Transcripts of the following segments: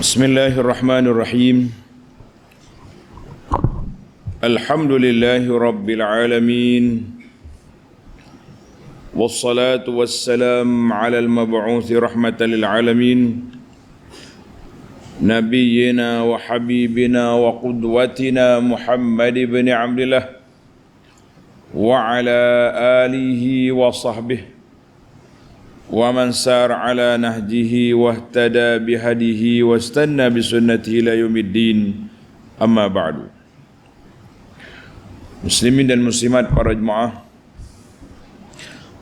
Bismillahirrahmanirrahim. Alhamdulillahi rabbil alamin. Wassalatu wassalam ala al-mab'uthi rahmatan lil alamin. Nabiyyina wa habibina wa qudwatina Muhammad ibn Abdillah wa ala alihi wa sahbihi wa man sar ala nahjihi wahtada bihadihi wastanna bisunnatihi ila yaumiddin, amma ba'du. Muslimin dan muslimat, para jemaah,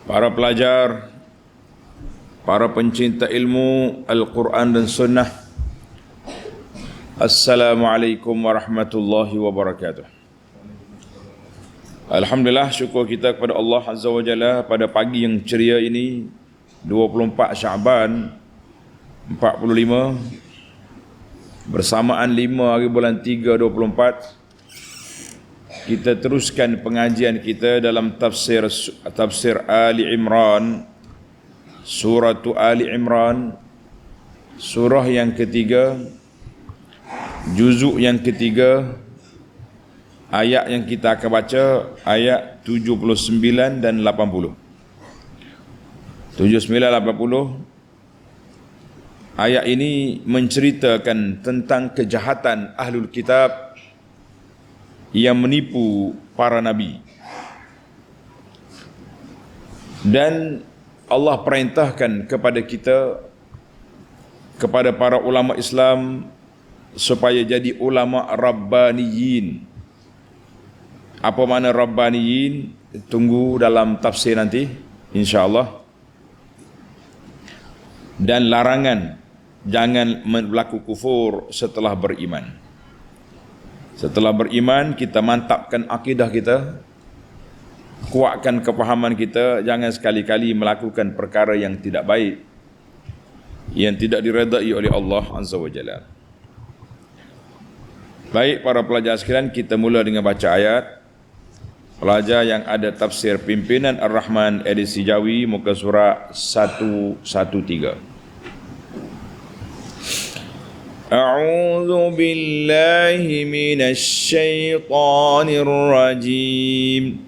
para pelajar, para pencinta ilmu Al-Quran dan Sunnah, Assalamualaikum warahmatullahi wabarakatuh. Alhamdulillah, syukur kita kepada Allah Azza wa Jalla pada pagi yang ceria ini, 24 Syaban 45, bersamaan 5 hari bulan 3 24, kita teruskan pengajian kita dalam tafsir Ali Imran, surah Ali Imran, surah yang ketiga, juzuk yang ketiga. Ayat yang kita akan baca ayat 79 dan 80. 79-80. Ayat ini menceritakan tentang kejahatan ahlul kitab yang menipu para nabi. Dan Allah perintahkan kepada kita, kepada para ulama Islam, supaya jadi ulama rabbaniyin. Apa makna rabbaniyin? Tunggu dalam tafsir nanti, insya-Allah. Dan larangan jangan berlaku kufur setelah beriman. Setelah beriman, kita mantapkan akidah kita, kuatkan kepahaman kita, jangan sekali-kali melakukan perkara yang tidak baik, yang tidak diredai oleh Allah Azza wa Jalla. Baik para pelajar sekalian, kita mula dengan baca ayat. Pelajar yang ada tafsir Pimpinan Ar-Rahman edisi Jawi, muka surat 113. A'udzu billahi minasy syaithanir rajim.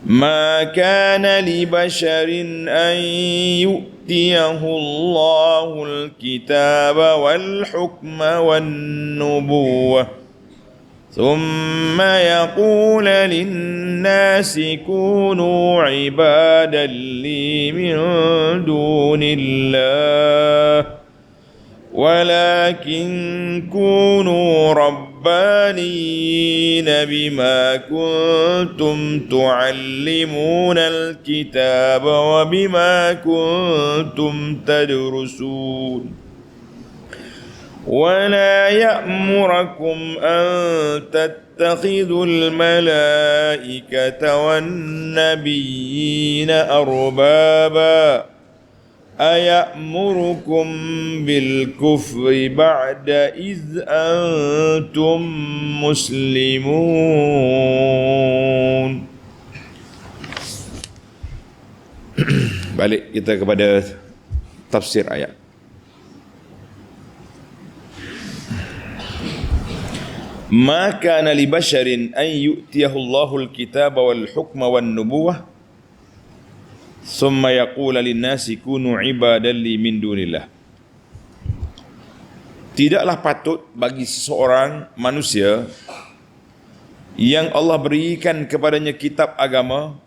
Ma kana li basharin an yu'tiyahu Allahul kitaba wal hukma wan nubuwah ثم يقول للناس كونوا عبادا لي من دون الله ولكن كونوا ربانيين بما كنتم تعلمون الكتاب وبما كنتم تدرسون ولا يأمركم أن تتخذوا الملائكة والنبيين أربابا أيأمركم بالكفر بعد إذ أنتم مسلمون. Balik kita kepada tafsir ayat. Ma kana li basharin an yu'tiyahu Allahul kitaba wal hukma wan nubuwah thumma yaqula lin-nasi kunu ibadan li min dunillah. Tidaklah patut bagi seseorang manusia yang Allah berikan kepadanya kitab agama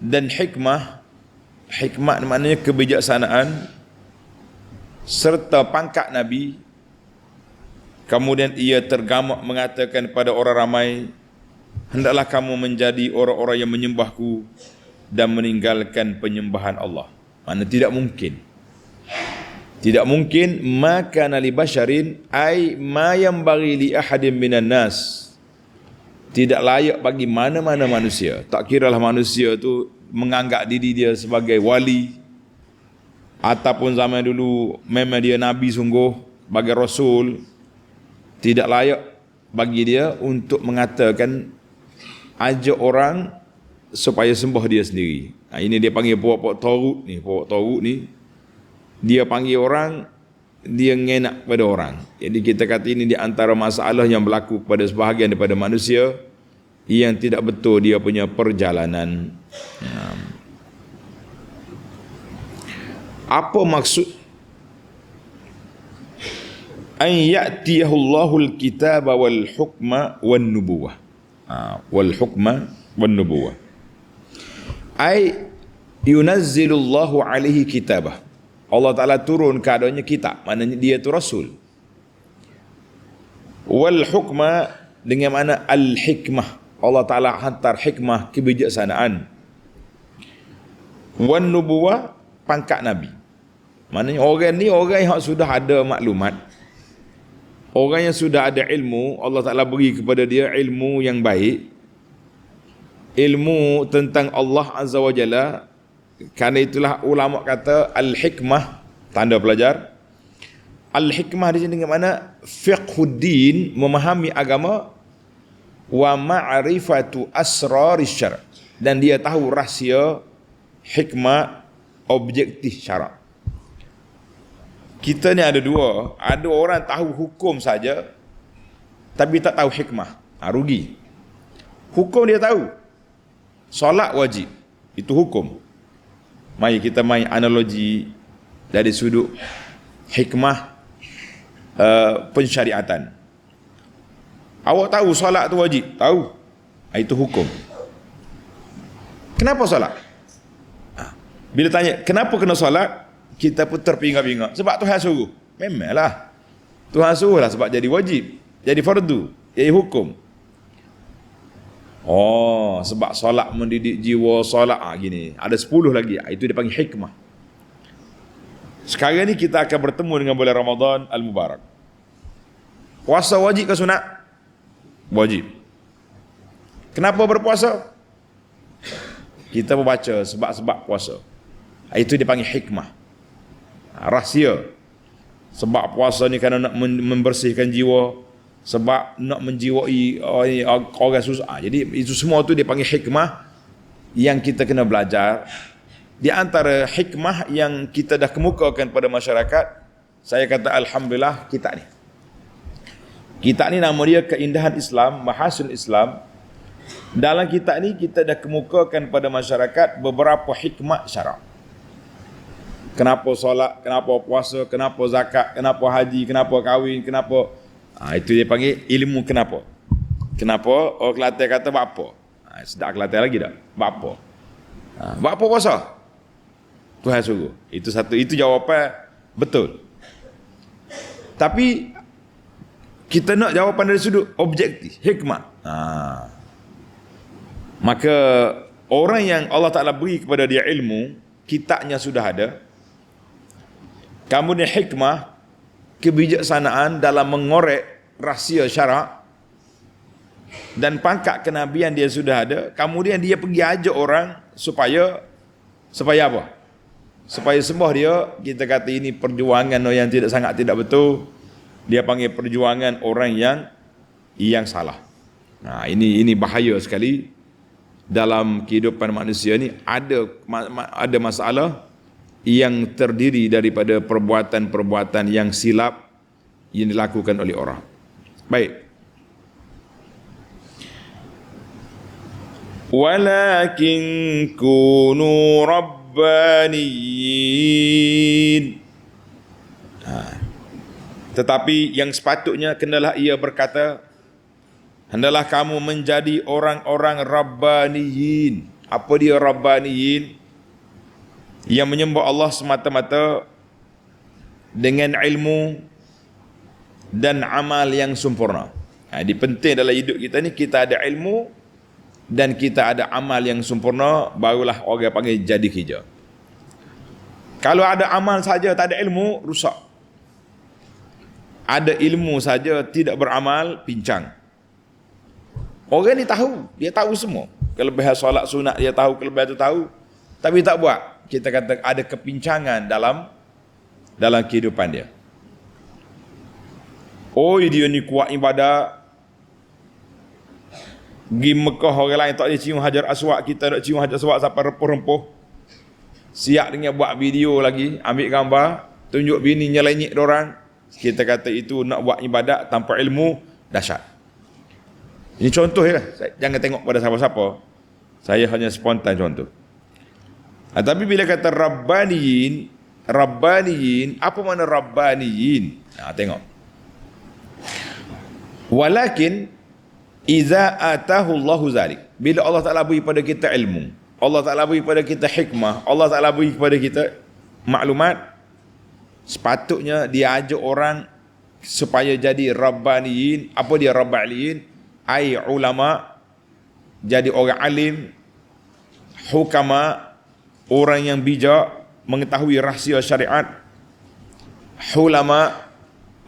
dan hikmah maknanya kebijaksanaan, serta pangkat nabi, kemudian ia tergamak mengatakan kepada orang ramai, hendaklah kamu menjadi orang-orang yang menyembahku dan meninggalkan penyembahan Allah. Mana tidak mungkin. Tidak mungkin. Maka nali basyarin ay ma yanbaghi li ahadin minan nas. Tidak layak bagi mana-mana manusia. Tak kiralah manusia tu menganggap diri dia sebagai wali, ataupun zaman dulu memang dia nabi sungguh, sebagai rasul. Tidak layak bagi dia untuk mengatakan ajak orang supaya sembah dia sendiri. Ini dia panggil pokok Taurut ni. Pokok Taurut ni dia panggil orang dia ngenak pada orang. Jadi kita kata ini di antara masalah yang berlaku kepada sebahagian daripada manusia yang tidak betul dia punya perjalanan. Apa maksud an ya'tiyahu Allahul kitaba wal hukma wan nubuwah? Wal hukma wan nubuwah. Ai yunazzilullahu alaihi kitabah. Allah Ta'ala turun keadaannya kitab, maknanya dia itu Rasul. Wal hukma dengan mana al-hikmah, Allah Ta'ala hantar hikmah, kebijaksanaan. Wan nubuwah, pangkat Nabi. Maknanya orang ni orang yang sudah ada maklumat, orang yang sudah ada ilmu. Allah Ta'ala beri kepada dia ilmu yang baik, ilmu tentang Allah Azza wa Jalla. Kerana itulah ulama kata al-hikmah, tanda pelajar. Al-hikmah di sini dengan mana fiqhuddin, memahami agama, wa ma'rifatu asraris syara', dan dia tahu rahsia hikmah objektif syarak. Kita ni ada dua, ada orang tahu hukum saja tapi tak tahu hikmah, rugi. Hukum dia tahu, solat wajib, itu hukum. Mari kita main analogi dari sudut hikmah pensyariatan. Awak tahu solat tu wajib, tahu, itu hukum. Kenapa solat? Bila tanya kenapa kena solat, kita pun terpinga-pinga. Sebab Tuhan suruh. Memanglah Tuhan suruh lah, sebab jadi wajib, jadi fardu, jadi hukum. Oh, sebab solat mendidik jiwa, solat gini. Ada 10 lagi, itu dipanggil hikmah. Sekarang ni kita akan bertemu dengan bulan Ramadan Al-Mubarak. Puasa wajib ke sunat? Wajib. Kenapa berpuasa? Kita membaca sebab-sebab puasa. Itu dipanggil hikmah, rahsia. Sebab puasa ni kerana nak membersihkan jiwa, sebab nak menjiwai orang susah. Jadi itu semua tu dipanggil hikmah yang kita kena belajar. Di antara hikmah yang kita dah kemukakan pada masyarakat, saya kata alhamdulillah, kitab ni. Kitab ni nama dia Keindahan Islam, Mahasin Islam. Dalam kitab ni kita dah kemukakan pada masyarakat beberapa hikmah syarak. Kenapa solat, kenapa puasa, kenapa zakat, kenapa haji, kenapa kahwin, kenapa. Itu dia panggil ilmu kenapa. Kenapa orang Kelantan kata buat apa? Sedap Kelantan lagi tak? Buat apa? Buat apa puasa? Tuhan suruh. Itu satu, itu jawapan betul. Tapi kita nak jawapan dari sudut objektif, hikmah. Maka orang yang Allah Ta'ala beri kepada dia ilmu, kitabnya sudah ada, kemudian hikmah, kebijaksanaan dalam mengorek rahsia syarak, dan pangkat kenabian dia sudah ada. Kemudian dia pergi ajak orang supaya apa? Supaya sembah dia. Kita kata ini perjuangan yang sangat tidak betul. Dia panggil perjuangan orang yang salah. Ini bahaya sekali. Dalam kehidupan manusia ni ada masalah yang terdiri daripada perbuatan-perbuatan yang silap yang dilakukan oleh orang. Baik. Walakin kunu rabbaniyin. Tetapi yang sepatutnya kenalah ia berkata, hendaklah kamu menjadi orang-orang rabbaniyin. Apa dia rabbaniyin? Yang menyembah Allah semata-mata dengan ilmu dan amal yang sempurna. Jadi penting dalam hidup kita ni, kita ada ilmu dan kita ada amal yang sempurna, barulah orang panggil jadi kerja. Kalau ada amal saja tak ada ilmu, rusak. Ada ilmu saja tidak beramal, pincang. Orang ni tahu, dia tahu semua. Kelebihan solat sunat dia tahu, kelebihan tu tahu, tapi tak buat. Kita kata ada kepincangan dalam kehidupan dia. Oh, dia ni kuat ibadah. Pergi Mekah orang lain tak boleh cium Hajar Aswad, kita nak cium Hajar Aswad sampai rempuh-rempuh. Siap dengan buat video lagi, ambil gambar, tunjuk bini nyelenyik orang, kita kata itu nak buat ibadat tanpa ilmu, dahsyat. Ini contoh ya, jangan tengok pada siapa-siapa. Saya hanya spontan contoh. Tapi bila kata Rabbaniyin, apa makna Rabbaniyin? Tengok. Walakin iza atahu Allahu zalik. Bila Allah Ta'ala beri pada kita ilmu, Allah Ta'ala beri pada kita hikmah, Allah Ta'ala beri pada kita maklumat, sepatutnya dia ajak orang supaya jadi Rabbaniyin. Apa dia Rabbaniyin? Ai ulama, jadi orang alim, hukama, orang yang bijak, mengetahui rahsia syariat, hulama,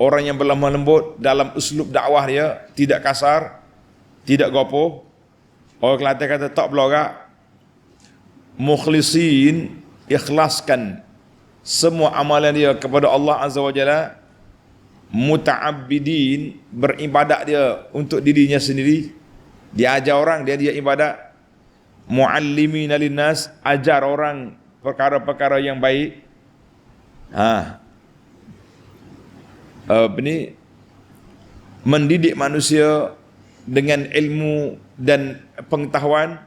orang yang berlemah lembut dalam uslub dakwah dia, tidak kasar, tidak gopoh. Orang Kelantan kata tak belorak. Mukhlisin, ikhlaskan semua amalan dia kepada Allah Azza wa Jalla. Muta'abbidin, beribadat dia untuk dirinya sendiri. Dia ajar orang, dia ibadat. Muallimina linnas, ajar orang perkara-perkara yang baik. Ini mendidik manusia dengan ilmu dan pengetahuan,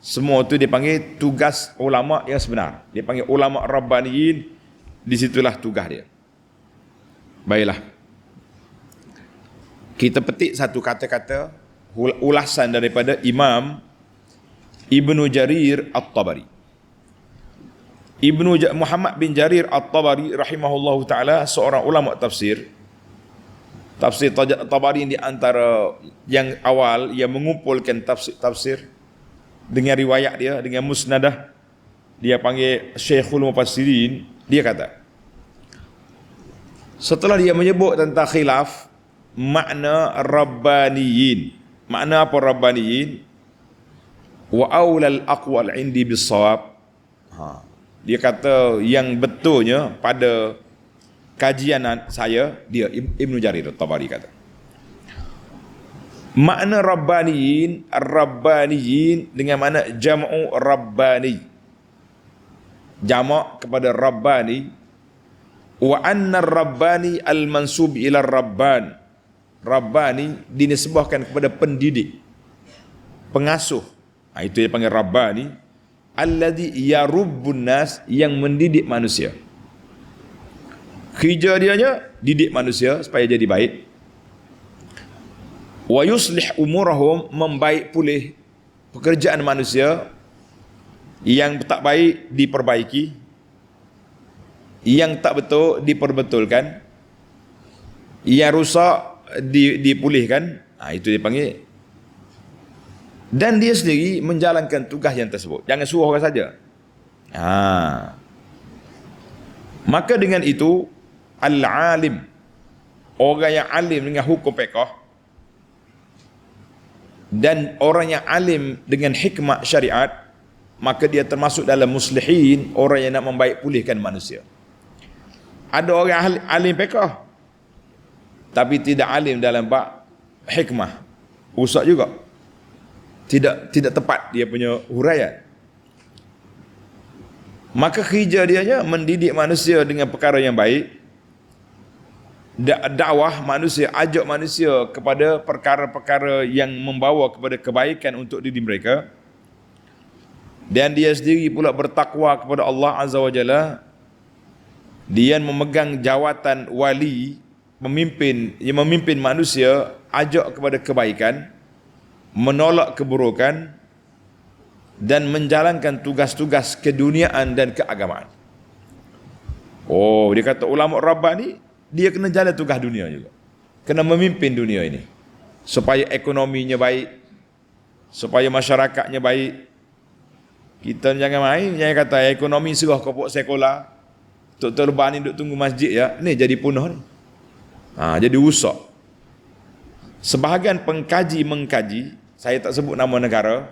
semua itu dipanggil tugas ulama yang sebenar. Dia panggil ulama Rabbaniyin, disitulah tugas dia. Baiklah. Kita petik satu kata-kata ulasan daripada Imam Ibnu Jarir At-Tabari. Muhammad bin Jarir At-Tabari rahimahullahu ta'ala, seorang ulama tafsir. Tafsir Tabari di antara yang awal yang mengumpulkan tafsir dengan riwayat dia, dengan musnadah. Dia panggil Syekhul Mufassirin. Dia kata, setelah dia menyebut tentang khilaf makna Rabbaniyin, makna apa Rabbaniyin, wa aulal aqwal indi bisawab. Dia kata yang betulnya pada kajian saya, dia Ibnu Jarir At-Tabari kata, makna Rabbaniyin, Rabbaniyin dengan makna jam'u Rabbani, jamak kepada Rabbani. Wa anna Rabbani al-mansub ila Rabban. Rabbani dinisbahkan kepada pendidik, pengasuh. Itu dia panggil Rabbani. Alladhi yarubbun nas, yang mendidik manusia. Kerja dianya didik manusia supaya jadi baik. Wa yuslih umurahum, membaik pulih pekerjaan manusia. Yang tak baik diperbaiki, yang tak betul diperbetulkan, yang rusak dipulihkan. Itu dia panggil. Dan dia sendiri menjalankan tugas yang tersebut. Jangan suruh orang saja. Maka dengan itu, al-alim, orang yang alim dengan hukum fiqh, dan orang yang alim dengan hikmah syariat, maka dia termasuk dalam muslihin, orang yang nak membaik pulihkan manusia. Ada orang alim fiqh tapi tidak alim dalam bab hikmah, rusak juga. Tidak tepat dia punya huraian. Maka kerja dia mendidik manusia dengan perkara yang baik, dakwah manusia, ajak manusia kepada perkara-perkara yang membawa kepada kebaikan untuk diri mereka. Dan dia sendiri pula bertakwa kepada Allah Azza wa Jalla. Dia memegang jawatan wali, memimpin manusia, ajak kepada kebaikan, menolak keburukan, dan menjalankan tugas-tugas keduniaan dan keagamaan. Dia kata ulama Rabbani, dia kena jalan tugas dunia juga, kena memimpin dunia ini supaya ekonominya baik, supaya masyarakatnya baik. Kita jangan main, jangan kata ekonomi serah kopok sekolah, Tok Leban ni duk tunggu masjid ya, ni jadi punah ni. Jadi rusak. Sebahagian pengkaji mengkaji, saya tak sebut nama negara,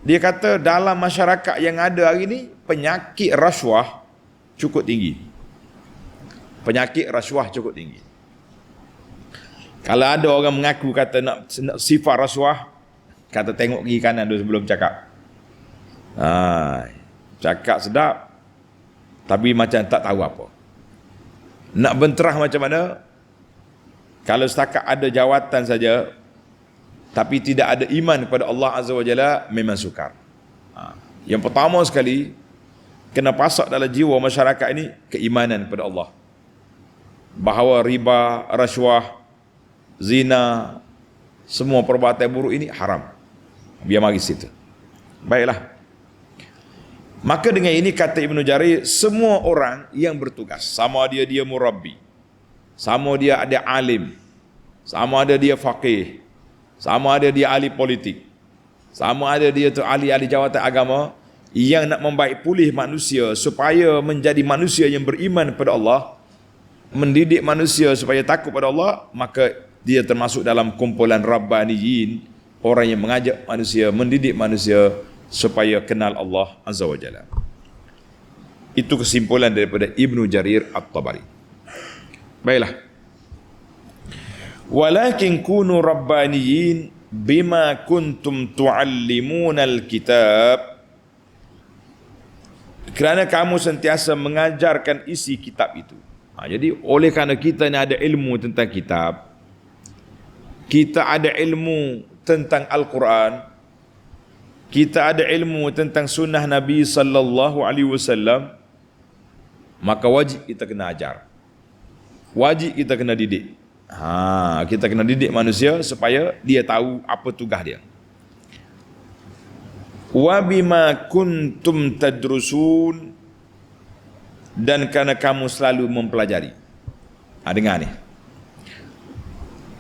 dia kata dalam masyarakat yang ada hari ni, penyakit rasuah cukup tinggi. Penyakit rasuah cukup tinggi. Kalau ada orang mengaku kata nak sifat rasuah, kata tengok kiri kanan dulu sebelum cakap. Cakap sedap, tapi macam tak tahu apa. Nak benterah macam mana? Kalau setakat ada jawatan saja tapi tidak ada iman kepada Allah Azza wa Jalla, memang sukar. Yang pertama sekali, kena pasak dalam jiwa masyarakat ini keimanan kepada Allah, bahawa riba, rasuah, zina, semua perbuatan buruk ini haram. Biar mari situ. Baiklah. Maka dengan ini kata Ibnu Jarir, semua orang yang bertugas, sama dia murabbi, sama dia ada alim, sama ada dia faqih, sama ada dia ahli politik, sama ada dia tu ahli-ahli jawatan agama, yang nak membaik pulih manusia supaya menjadi manusia yang beriman kepada Allah, mendidik manusia supaya takut pada Allah, maka dia termasuk dalam kumpulan Rabbaniyin, orang yang mengajak manusia, mendidik manusia supaya kenal Allah Azza wa Jalla. Itu kesimpulan daripada Ibnu Jarir At-Tabari. Baiklah. Walakin kunu rabbaniyin bima kuntum tuallimuna al-kitab. Kerana kamu sentiasa mengajarkan isi kitab itu. Jadi oleh kerana kita ni ada ilmu tentang kitab, kita ada ilmu tentang Al-Quran, kita ada ilmu tentang sunnah Nabi sallallahu alaihi wasallam, maka wajib kita kena ajar. Wajib kita kena didik. Kita kena didik manusia supaya dia tahu apa tugas dia. Wa bima kuntum tadrusun, dan kerana kamu selalu mempelajari. Dengar ni.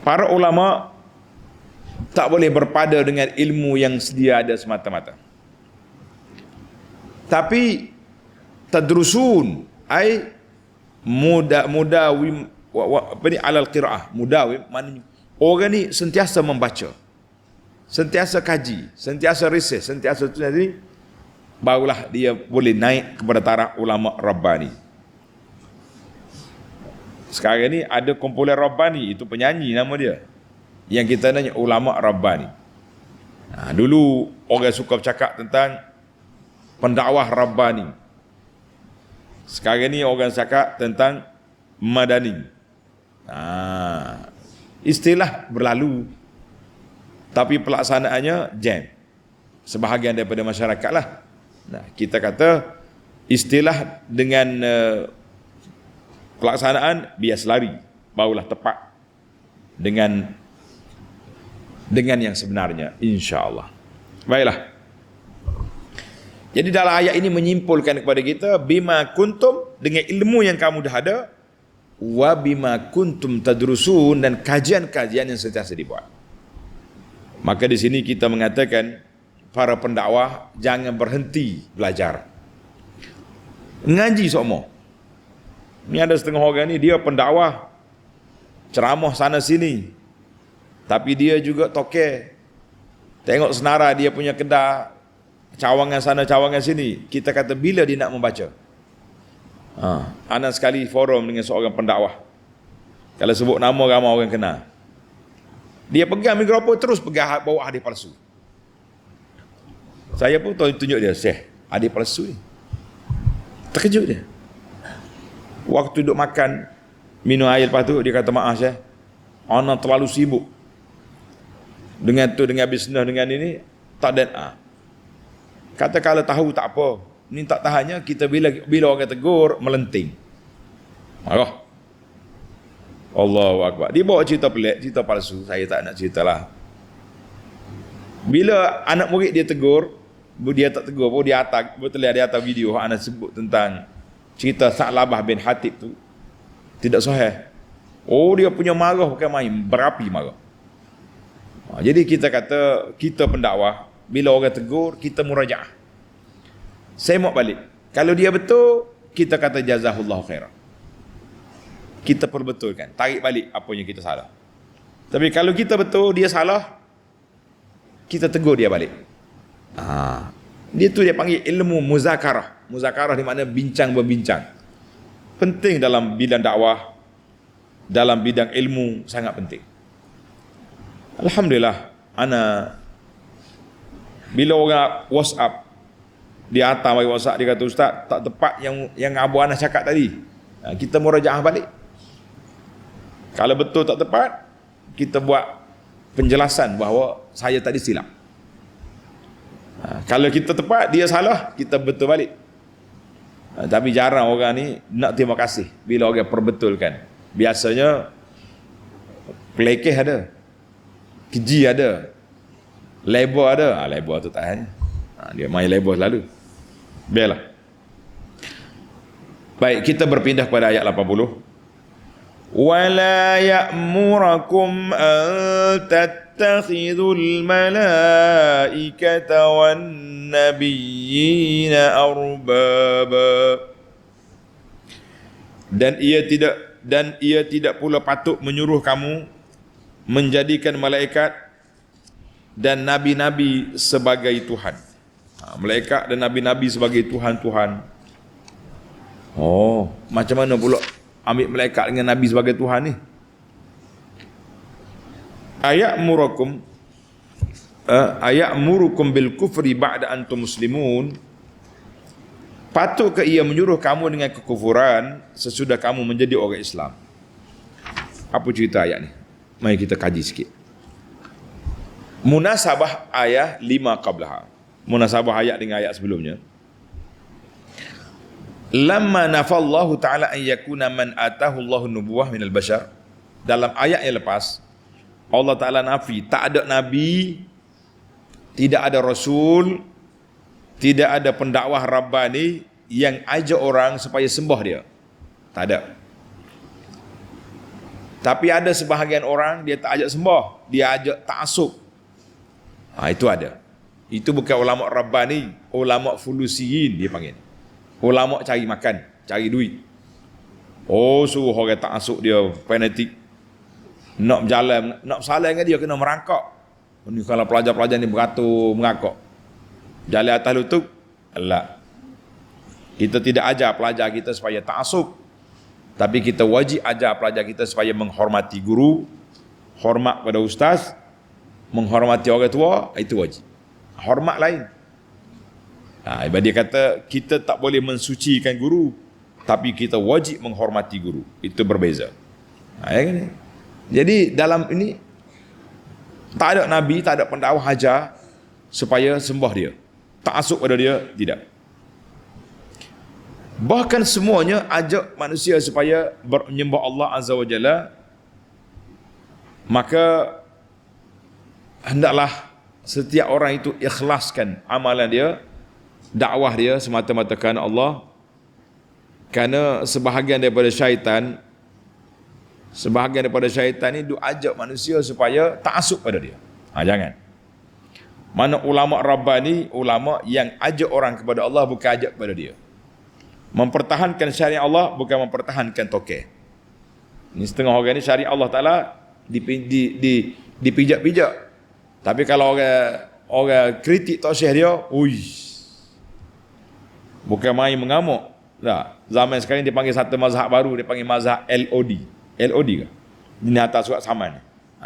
Para ulama tak boleh berpada dengan ilmu yang sedia ada semata-mata. Tapi tadrusun ai mudawim alal qiraah. Mudawim maknanya orang ni sentiasa membaca, sentiasa kaji, sentiasa riset, sentiasa tu ni, barulah dia boleh naik kepada taraf ulama Rabbani. Sekarang ni ada kumpulan Rabbani, itu penyanyi nama dia, yang kita nanya ulama Rabbani. Dulu orang suka bercakap tentang pendakwah Rabbani. Sekarang ni orang cakap tentang Madani. Istilah berlalu, tapi pelaksanaannya jam. Sebahagian daripada masyarakat lah. Kita kata istilah dengan pelaksanaan bias lari, barulah tepat dengan yang sebenarnya, insya-Allah. Baiklah. Jadi dalam ayat ini menyimpulkan kepada kita, bima kuntum, dengan ilmu yang kamu dah ada, wa bima kuntum tadrusun, dan kajian-kajian yang sentiasa dibuat. Maka di sini kita mengatakan para pendakwah jangan berhenti belajar. Ngaji semua. Ni ada setengah orang ni dia pendakwah, ceramah sana sini, tapi dia juga toke. Tengok senara dia punya kedai, cawangan sana cawangan sini. Kita kata bila dia nak membaca? Ana sekali forum dengan seorang pendakwah. Kalau sebut nama ramai orang kenal. Dia pegang mikrofon terus pegang bawa hadis palsu. Saya pun tunjuk dia, Syekh, hadis palsu ni. Terkejut dia. Waktu duduk makan, minum air, lepas tu dia kata, maaf Syekh, ana terlalu sibuk dengan tu, dengan bisnes, dengan ini, tak ada. Kata kalau tahu tak apa, ni tak tahannya kita bila orang tegur melenting, marah. Allahu Akbar. Dia bawa cerita pelik, cerita palsu. Saya tak nak ceritalah. Bila anak murid dia tegur, dia tak tegur pun, dia atas, betul dia atas video anak sebut tentang cerita Sa'labah bin Hatib tu tidak sahih. Oh, dia punya marah bukan main, berapi marah. Jadi kita kata, kita pendakwah, bila orang tegur, kita murajaah, semak balik. Kalau dia betul, kita kata jazahullahu khairan, kita perbetulkan, tarik balik apa yang kita salah. Tapi kalau kita betul, dia salah, kita tegur dia balik. Dia tu dia panggil ilmu muzakarah. Muzakarah di mana bincang berbincang. Penting dalam bidang dakwah, dalam bidang ilmu, sangat penting. Alhamdulillah, ana bila orang WhatsApp, dia hantar bagi WhatsApp, dia kata, Ustaz, tak tepat yang Abu Anas cakap tadi, kita murajaah balik. Kalau betul tak tepat, kita buat penjelasan bahawa saya tadi silap. Kalau kita tepat, dia salah, kita betul balik. Tapi jarang orang ni nak terima kasih bila orang perbetulkan. Biasanya pelekeh ada, keji ada, labor ada. Labor tu tak hanya. Dia main labor selalu. Biarlah. Baik, kita berpindah kepada ayat 80. وَلَا يَأْمُرَكُمْ أَن تَتَّخِذُوا الْمَلَائِكَةَ وَالنَّبِيِّينَ أَرْبَابًا. Dan ia tidak pula patut menyuruh kamu menjadikan malaikat dan nabi-nabi sebagai Tuhan. Malaikat dan nabi-nabi sebagai Tuhan-Tuhan. Oh, macam mana pula ambil malaikat dengan nabi sebagai Tuhan ni? Aya'murukum bil kufri ba'da antum muslimun. Patutkah ia menyuruh kamu dengan kekufuran sesudah kamu menjadi orang Islam? Apa cerita ayat ni? Mari kita kaji sikit. Munasabah ayat 5 qablaha. Munasabah ayat dengan ayat sebelumnya. Lamma nafallahu ta'ala an yakuna man atahu Allahu nubuwah minal bashar. Dalam ayat yang lepas, Allah Ta'ala nafi, tak ada nabi, tidak ada rasul, tidak ada pendakwah Rabbani yang ajak orang supaya sembah dia. Tak ada. Tapi ada sebahagian orang dia tak ajak sembah, dia ajak ta'assub. Itu ada. Itu bukan ulama Rabbani, ulama fulusiyin dia panggil. Ulama cari makan, cari duit. Suruh orang ta'assub dia fanatik. Nak berjalan, nak bersalah dengan dia kena merangkak. Ni kalau pelajar-pelajar ni beratur, mengakak. Jalan atas lutut, Allah. Kita tidak ajar pelajar kita supaya ta'assub. Tapi kita wajib ajar pelajar kita supaya menghormati guru, hormat pada ustaz, menghormati orang tua, itu wajib. Hormat lain. Dia kata kita tak boleh mensucikan guru, tapi kita wajib menghormati guru. Itu berbeza. Jadi dalam ini tak ada nabi, tak ada pendakwah ajar supaya sembah dia, ta'assub pada dia, tidak. Bahkan semuanya ajak manusia supaya menyembah Allah Azza wa Jalla. Maka hendaklah setiap orang itu ikhlaskan amalan dia, dakwah dia semata-mata kerana Allah. Kerana sebahagian daripada syaitan ni dia ajak manusia supaya ta'assub pada dia. Jangan. Mana ulama Rabbani, ulama yang ajak orang kepada Allah, bukan ajak kepada dia. Mempertahankan syariat Allah, bukan mempertahankan tokeh. Ini setengah orang ni syariat Allah Ta'ala dipijak-pijak. Tapi kalau orang kritik tosyih dia, bukan main mengamuk. Tak. Zaman sekarang dia panggil satu mazhab baru, dia panggil mazhab LOD. LOD ke? Ini atas surat saman.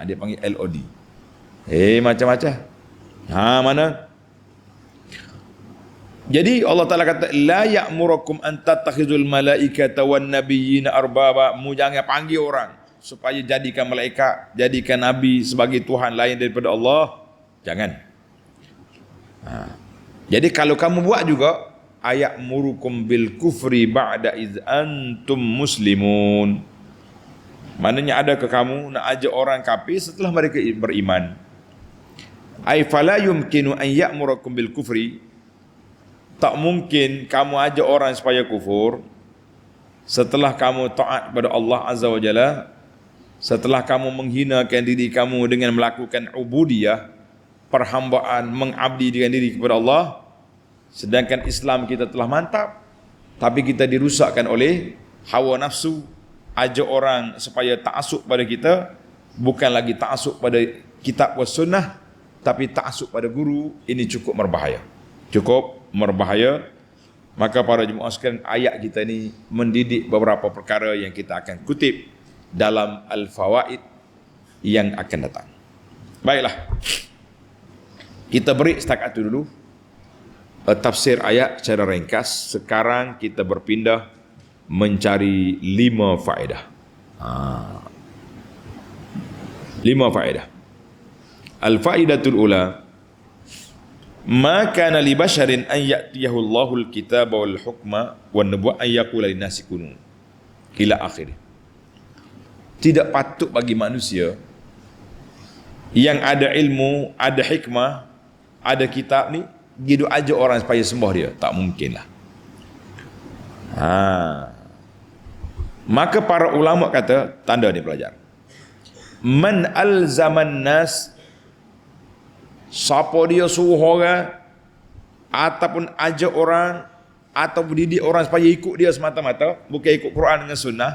Dia panggil LOD. Macam-macam. Mana? Jadi Allah Ta'ala kata, la ya'murakum an tattakhizul malaikata wan nabiyyina arbaba. Mu jangan panggil orang supaya jadikan malaikat, jadikan nabi sebagai Tuhan lain daripada Allah. Jangan. Jadi kalau kamu buat juga, ayat murukum bil kufri ba'da iz antum muslimun. Maknanya ada ke kamu nak ajak orang kafir setelah mereka beriman. Ai fala yumkinu an ya'murakum bil kufri. Tak mungkin kamu ajak orang supaya kufur setelah kamu taat kepada Allah Azza wa Jalla, setelah kamu menghinakan diri kamu dengan melakukan ubudiyah, perhambaan, mengabdi dengan diri kepada Allah. Sedangkan Islam kita telah mantap, tapi kita dirusakkan oleh hawa nafsu. Ajak orang supaya ta'assub pada kita, bukan lagi ta'assub pada kitab was sunnah, tapi ta'assub pada guru. Ini cukup berbahaya. Maka para jemaah sekalian, ayat kita ni mendidik beberapa perkara yang kita akan kutip dalam Al-Fawaid yang akan datang. Baiklah, kita break setakat itu dulu, tafsir ayat secara ringkas. Sekarang kita berpindah mencari 5 faedah. 5 faedah. Al-faidatul ula, ma kana li basharin an ya'tiyahu Allahul kitaba wal hukma wan nubuwwah an yaqula lin-nasi kunu ila akhir. Tidak patut bagi manusia yang ada ilmu, ada hikmah, ada kitab ni, gitu aja orang supaya sembah dia. Tak mungkin lah. Maka para ulama kata, tanda ni pelajar, man alzaman nas, siapa dia suruh orang ataupun ajak orang atau didik orang supaya ikut dia semata-mata, bukan ikut Quran dengan sunnah,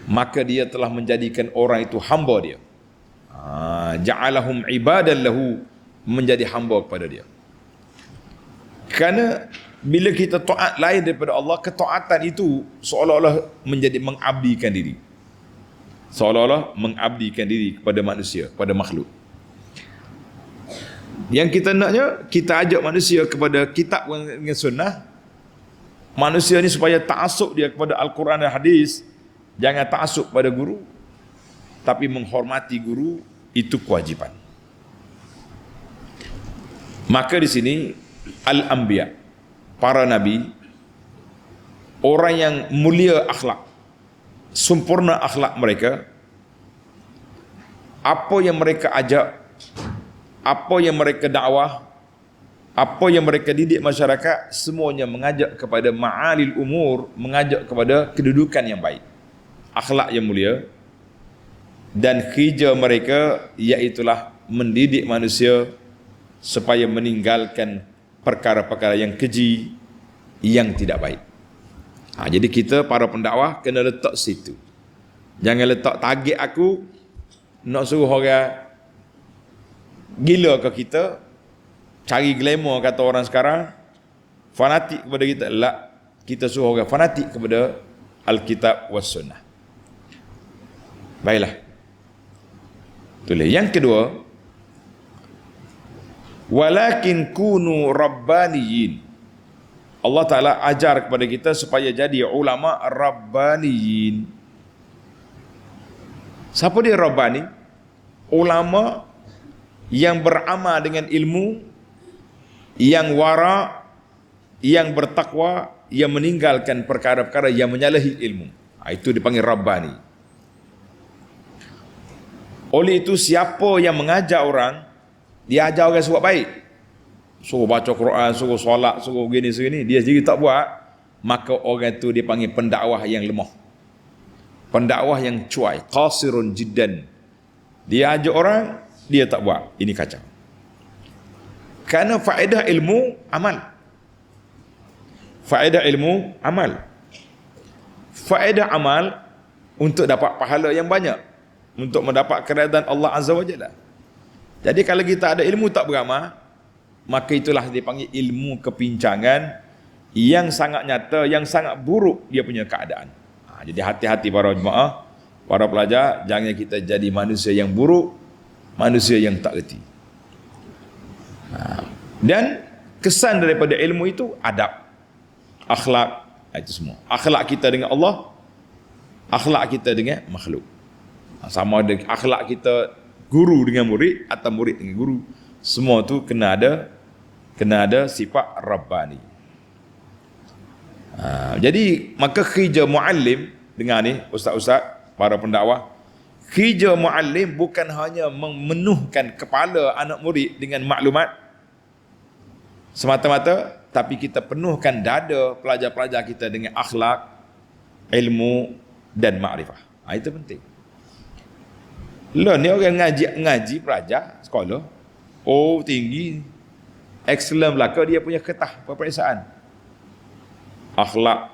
maka dia telah menjadikan orang itu hamba dia. Ja'alahum ibadan lahu, menjadi hamba kepada dia. Kerana bila kita taat lain daripada Allah, ketaatan itu seolah-olah menjadi mengabdikan diri. Seolah-olah mengabdikan diri kepada manusia, kepada makhluk. Yang kita naknya, kita ajak manusia kepada kitab dengan sunnah. Manusia ni supaya ta'asuk dia kepada Al-Quran dan Hadis. Jangan ta'asuk pada guru, tapi menghormati guru, itu kewajipan. Maka di sini al-anbiya, para nabi, orang yang mulia akhlak, sempurna akhlak mereka, apa yang mereka ajak, apa yang mereka dakwah, apa yang mereka didik masyarakat, semuanya mengajak kepada ma'alil umur, mengajak kepada kedudukan yang baik, akhlak yang mulia. Dan kerja mereka iaitulah mendidik manusia supaya meninggalkan perkara-perkara yang keji, yang tidak baik. Jadi kita para pendakwah kena letak situ. Jangan letak target aku nak suruh orang gila ke kita, cari glamour kata orang sekarang, fanatik kepada kita. Tak, kita suruh orang fanatik kepada Alkitab was Sunnah. Baiklah. Itulah. Yang kedua, walakin kunu rabbaniyin. Allah Ta'ala ajar kepada kita supaya jadi ulama rabbaniyin. Siapa dia rabbani? Ulama yang beramal dengan ilmu, yang wara, yang bertakwa, yang meninggalkan perkara-perkara yang menyalahi ilmu. Itu dipanggil rabbani. Oleh itu, siapa yang mengajar orang, dia ajar orang suruh baik, suruh baca Quran, suruh solat, suruh gini, dia sendiri tak buat, maka orang itu dia panggil pendakwah yang lemah, pendakwah yang cuai, qasirun jiddan. Dia ajar orang, dia tak buat, ini kacau. Kerana faedah ilmu amal, faedah ilmu amal, faedah amal untuk dapat pahala yang banyak, untuk mendapat keredaan Allah Azza wa Jalla. Jadi kalau kita ada ilmu tak beramal, maka itulah dipanggil ilmu kepincangan yang sangat nyata, yang sangat buruk dia punya keadaan. Jadi hati-hati para jemaah, para pelajar, jangan kita jadi manusia yang buruk, manusia yang tak reti. Dan kesan daripada ilmu itu adab, akhlak, itu semua. Akhlak kita dengan Allah, akhlak kita dengan makhluk. Sama ada akhlak kita guru dengan murid atau murid dengan guru, semua tu kena ada sifat rabbani. Jadi maka kerja muallim, dengar ni ustaz-ustaz, para pendakwah, kerja muallim bukan hanya memenuhkan kepala anak murid dengan maklumat semata-mata, tapi kita penuhkan dada pelajar-pelajar kita dengan akhlak, ilmu dan makrifah. Itu penting. Lah ni orang ngaji pelajar sekolah, oh tinggi, excellent belaka, dia punya ketah peperiksaan, akhlak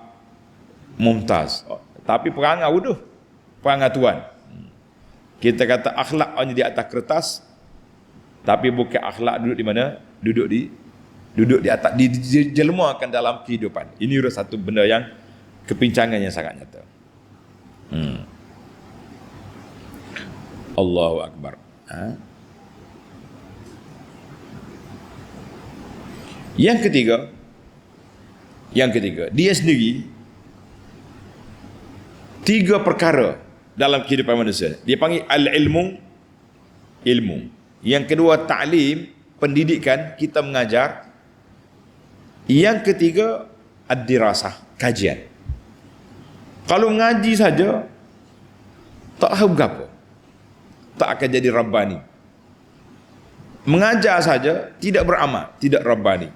mumtaz, tapi perangai wuduh, perangai tuan. Kita kata akhlak hanya di atas kertas, tapi bukan akhlak duduk di mana? Duduk di atas, dijelmakan dalam kehidupan. Ini satu benda yang kepincangan yang sangat nyata. Allahu Akbar. Yang ketiga, dia sendiri 3 perkara dalam kehidupan manusia. Dia panggil al-ilmu, ilmu. Yang kedua ta'lim, pendidikan, kita mengajar. Yang ketiga ad-dirasah, kajian. Kalau ngaji saja tak tahu berapa, tak akan jadi rabbani. Mengajar saja tidak beramal, tidak rabbani.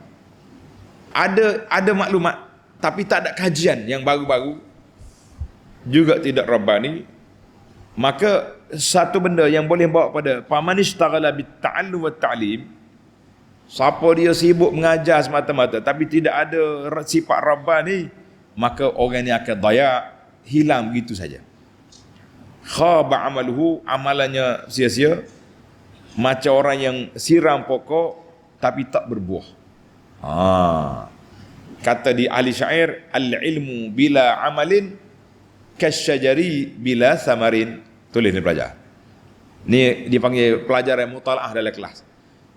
Ada maklumat tapi tak ada kajian yang baru-baru, juga tidak rabbani. Maka satu benda yang boleh bawa pada faman ishtaghala bit ta'allum wat ta'lim, siapa dia sibuk mengajar semata-mata tapi tidak ada sifat rabbani, maka orang ni akan dayak, hilang begitu saja. Khaba amaluhu, amalannya sia-sia, macam orang yang siram pokok tapi tak berbuah. Kata di ahli syair, al-ilmu bila amalin kasyajari bila samarin. Tulis ni pelajar. Ni dipanggil pelajar yang mutalaah dalam kelas.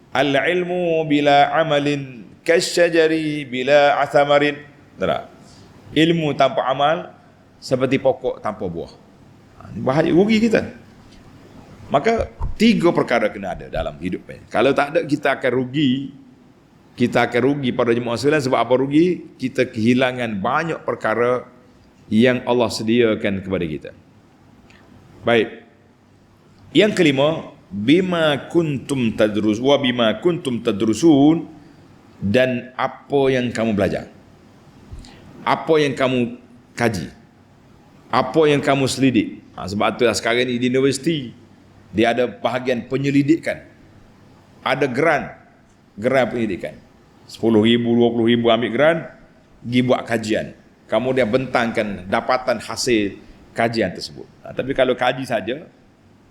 Al-ilmu bila amalin kasyajari bila samarin. Tak? Ilmu tanpa amal seperti pokok tanpa buah. Bahaya, rugi kita. Maka 3 perkara kena ada dalam hidup ni. Kalau tak ada, kita akan rugi. Kita akan rugi pada jemaah sekalian. Sebab apa rugi? Kita kehilangan banyak perkara yang Allah sediakan kepada kita. Baik. Yang kelima, bima kuntum tadrusun, dan apa yang kamu belajar, apa yang kamu kaji, apa yang kamu selidik. Sebab itulah sekarang ni di universiti dia ada bahagian penyelidikan, ada geran pendidikan, 10,000, 20,000 ambil geran, pergi buat kajian, kemudian bentangkan dapatan hasil kajian tersebut. Tapi kalau kaji saja,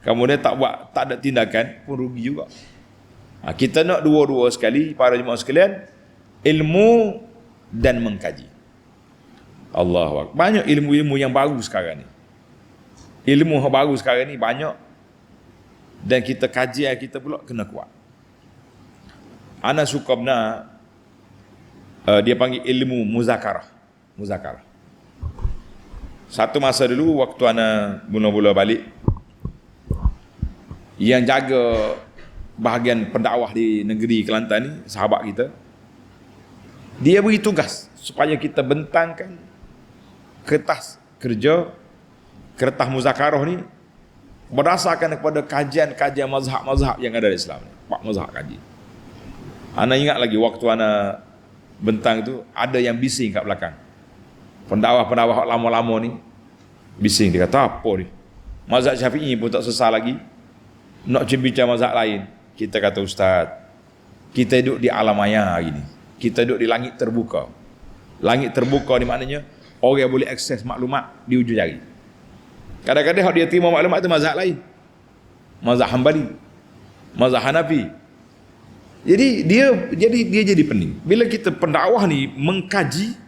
kemudian tak ada tindakan, pun rugi juga. Kita nak dua-dua sekali, para jemaah sekalian, ilmu dan mengkaji. Allahu Akbar. Banyak ilmu-ilmu yang baru sekarang ni. Ilmu yang baru sekarang ni banyak, dan kita kaji, kita pula kena kuat. Ana suka benar, dia panggil ilmu muzakarah. Satu masa dulu waktu ana mula-mula balik, yang jaga bahagian pendakwah di negeri Kelantan ni, sahabat kita, dia beri tugas supaya kita bentangkan kertas kerja, kertas muzakarah ni berdasarkan kepada kajian-kajian mazhab-mazhab yang ada di Islam ni. 4 mazhab kaji. Ana ingat lagi waktu ana bentang tu, ada yang bising kat belakang. Pendakwah-pendakwah lama-lama ni bising, dia kata apa ni? Mazhab Syafi'i pun tak selesai lagi, nak bincang mazhab lain. Kita kata, ustaz, kita duduk di alam maya hari ni. Kita duduk di langit terbuka. Langit terbuka ni maknanya orang boleh akses maklumat di ujung jari. Kadang-kadang dia terima maklumat tu mazhab lain, mazhab Hambali, mazhab Hanafi. Jadi dia jadi pening. Bila kita pendakwah ni mengkaji,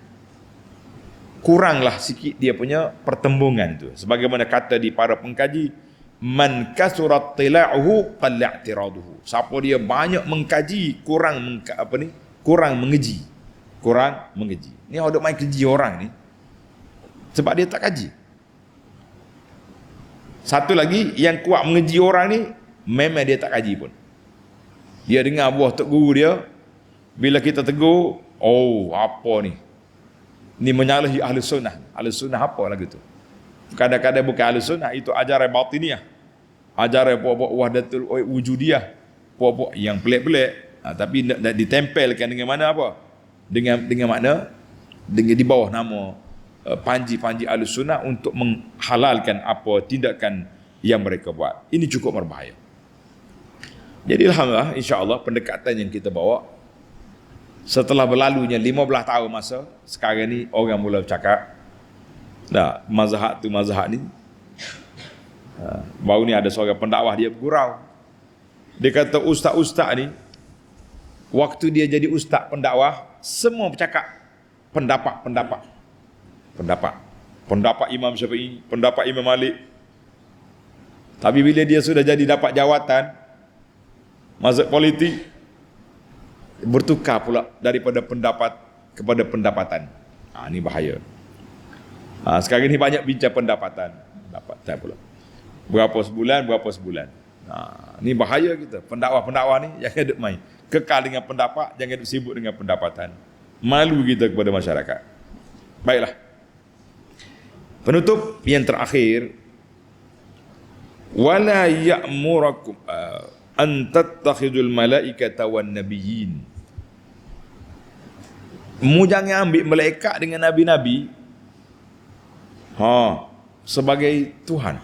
kuranglah sikit dia punya pertembungan tu. Sebagaimana kata di para pengkaji, man kasurat tila'uhu qalla i'tiraduhu. Siapa dia banyak mengkaji, kurang mengeji. Ni ada main keji orang ni sebab dia tak kaji. Satu lagi yang kuat mengeji orang ni, memang dia tak kaji pun. Dia dengar buah tok guru dia, bila kita tegur, oh apa ni? Ni menyalahi ahli sunnah. Ahli sunnah apa lagu tu? Kadang-kadang bukan ahli sunnah, itu ajaran batiniyah. Ajaran puak-puak wahdatul wujudiyah. Puak-puak yang pelik-pelik, tapi nak ditempelkan dengan mana apa? Dengan makna, dengan di bawah nama panji-panji ahli sunnah untuk menghalalkan apa tindakan yang mereka buat. Ini cukup berbahaya. Jadi alhamdulillah, insya-Allah pendekatan yang kita bawa setelah berlalunya 15 tahun masa, sekarang ni orang mula bercakap, nah, mazhab tu mazhab ni. Baru ni ada seorang pendakwah, dia bergurau. Dia kata ustaz-ustaz ni, waktu dia jadi ustaz pendakwah, semua bercakap pendapat Imam Syafi'i, pendapat Imam Malik. Tapi bila dia sudah jadi dapat jawatan mazhab politik, bertukar pula daripada pendapat kepada pendapatan. Ini bahaya. Sekarang ni banyak bincang pendapatan pula. Berapa sebulan. Ni bahaya kita. Pendakwah-pendakwah ni jangan duk main. Kekal dengan pendapat, jangan duk sibuk dengan pendapatan. Malu kita kepada masyarakat. Baiklah. Penutup yang terakhir, wala ya'murakum an tattakhidul malaikata wan nabiyyin. Mu jangan ambil malaikat dengan nabi-nabi sebagai Tuhan.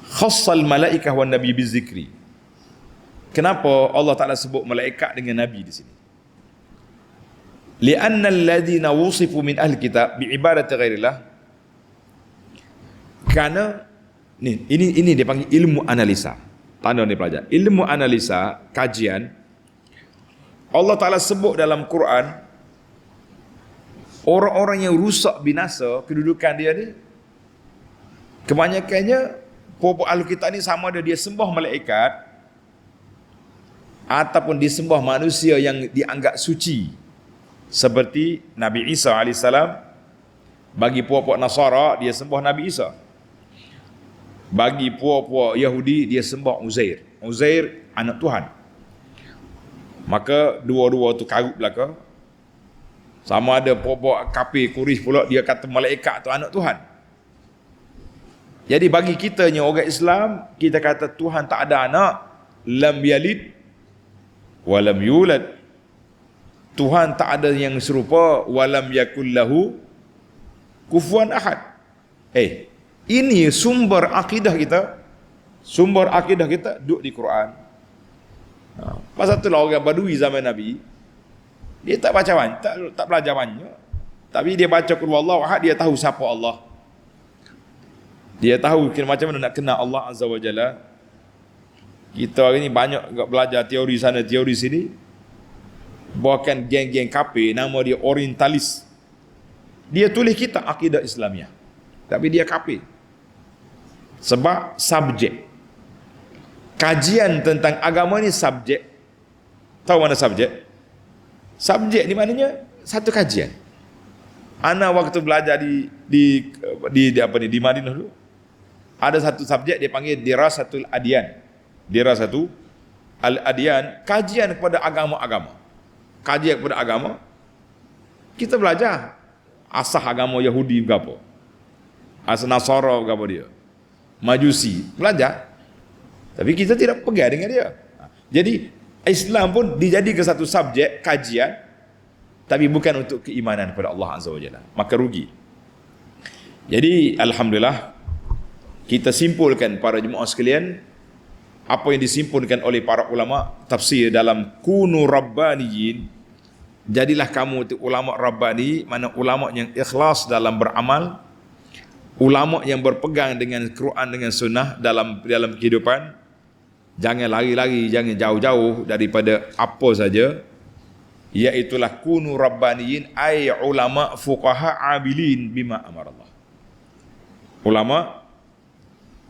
Khassal malaikah wan nabi bizikri. Kenapa Allah Taala sebut malaikat dengan nabi di sini? Li'anna alladhina wusifu min ahli kitab bi'ibadati ghairillah. Karena ini dia panggil ilmu analisa. Tanda ni pelajar. Ilmu analisa, kajian. Allah Ta'ala sebut dalam Quran, orang-orang yang rusak binasa, kedudukan dia ni, kebanyakannya, pokok ahli kitab ni sama ada dia sembah malaikat, ataupun disembah manusia yang dianggap suci. Seperti Nabi Isa AS, bagi puak-puak Nasara, dia sembah Nabi Isa. Bagi puak-puak Yahudi, dia sembah Uzair. Uzair anak Tuhan. Maka dua-dua tu karut belaka. Sama ada puak-puak kafir Quraisy pula, dia kata malaikat tu anak Tuhan. Jadi bagi kitanya orang Islam, kita kata Tuhan tak ada anak, lam yalid wa lam yulad. Tuhan tak ada yang serupa, walam yakul lahu kufuwan ahad. Ini sumber akidah kita. Sumber akidah kita duduk di Quran. Pasal itulah orang Badui zaman Nabi, dia tak baca banyak, tak belajar banyak, tapi dia baca Qul Huwallahu Ahad, dia tahu siapa Allah. Dia tahu macam mana nak kenal Allah Azza wa Jalla. Kita hari ni banyak belajar teori sana, teori sini. Bahkan geng-geng kafir, nama dia orientalis. Dia tulis kitab akidah Islamiah, tapi dia kafir. Sebab subjek kajian tentang agama ni subjek. Tahu mana subjek? Subjek ni maknanya satu kajian. Ana waktu belajar di Madinah dulu, ada satu subjek dia panggil dirasatul adyan. Dirasatul al-adyan, kajian kepada agama-agama. Kajian kepada agama. Kita belajar asal agama Yahudi berapa, asal Nasara berapa dia, Majusi, belajar. Tapi kita tidak pegang dengan dia. Jadi Islam pun dijadikan satu subjek kajian, tapi bukan untuk keimanan kepada Allah Azza wa Jalla. Maka rugi. Jadi alhamdulillah, kita simpulkan para jemaah sekalian apa yang disimpulkan oleh para ulama tafsir dalam kunu rabbaniyin. Jadilah kamu itu ulama rabbani, mana ulama yang ikhlas dalam beramal, ulama yang berpegang dengan Quran, dengan sunnah dalam kehidupan. Jangan lari-lari, jangan jauh-jauh daripada apa saja. Iaitulah kunu rabbaniyin, ay ulama fuqaha abilin bima amarallah. Ulama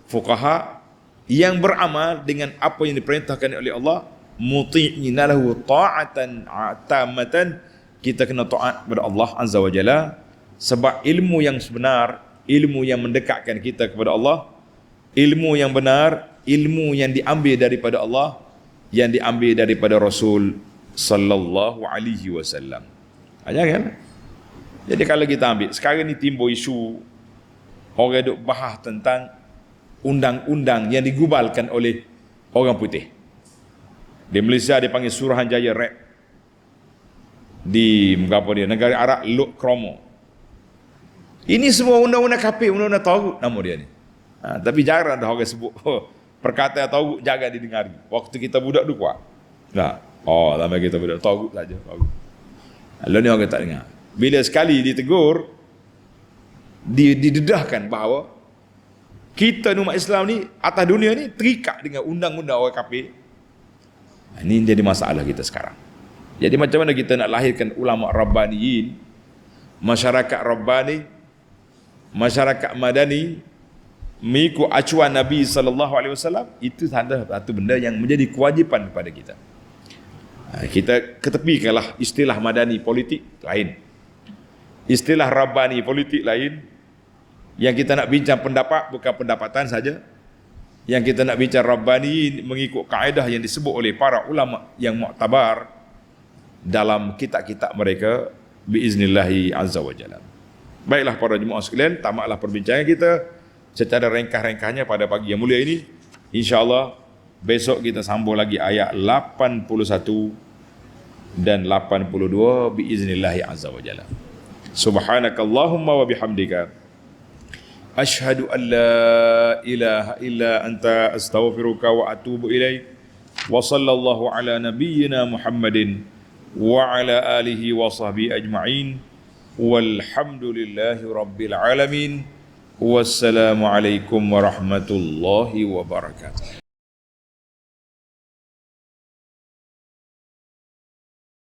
fuqaha yang beramal dengan apa yang diperintahkan oleh Allah, muti'ina lahu ta'atan tamatan. Kita kena taat kepada Allah Azza wa Jalla, sebab ilmu yang sebenar, ilmu yang mendekatkan kita kepada Allah, ilmu yang benar, ilmu yang diambil daripada Allah, yang diambil daripada Rasul sallallahu alaihi wasallam. Kan? Jadi kalau kita ambil sekarang ni timbul isu orang duk bahas tentang undang-undang yang digubalkan oleh orang putih. Di Malaysia dia panggil Suruhanjaya Rap. Di negara Arab Lok Kromo. Ini semua undang-undang kafir, undang-undang tagut nama dia ni. Tapi jarang dah orang sebut perkataan tagut, jangan didengari. Waktu kita budak dulu kuat. Lama kita budak tagut saja. Lalu ni orang tak dengar. Bila sekali ditegur, didedahkan bahawa kita umat Islam ni atas dunia ni terikat dengan undang-undang orang kafir. Ini jadi masalah kita sekarang. Jadi macam mana kita nak lahirkan ulama rabbaniyin, masyarakat rabbani, masyarakat madani, mengikut acuan Nabi SAW, itu satu benda yang menjadi kewajipan kepada kita. Kita ketepikanlah istilah madani politik lain, istilah rabbani politik lain, Yang kita nak bincang pendapat bukan pendapatan saja. Yang kita nak bincang Rabbani mengikut kaedah yang disebut oleh para ulama yang muktabar dalam kitab-kitab mereka biiznillahi azza wa jalla. Baiklah para jemaah sekalian, tamatlah perbincangan kita secara ringkas-ringkasnya pada pagi yang mulia ini. InsyaAllah besok kita sambung lagi ayat 81 dan 82 biiznillahi azza wa jalla. Subhanakallahumma wa bihamdika asyhadu an la ilaha illa anta astaghfiruka wa atubu ilaik. Wa sallallahu ala nabiyyina Muhammadin wa ala alihi wa sahbihi ajma'in. Walhamdulillahi rabbil alamin. Wassalamu alaikum warahmatullahi wabarakatuh.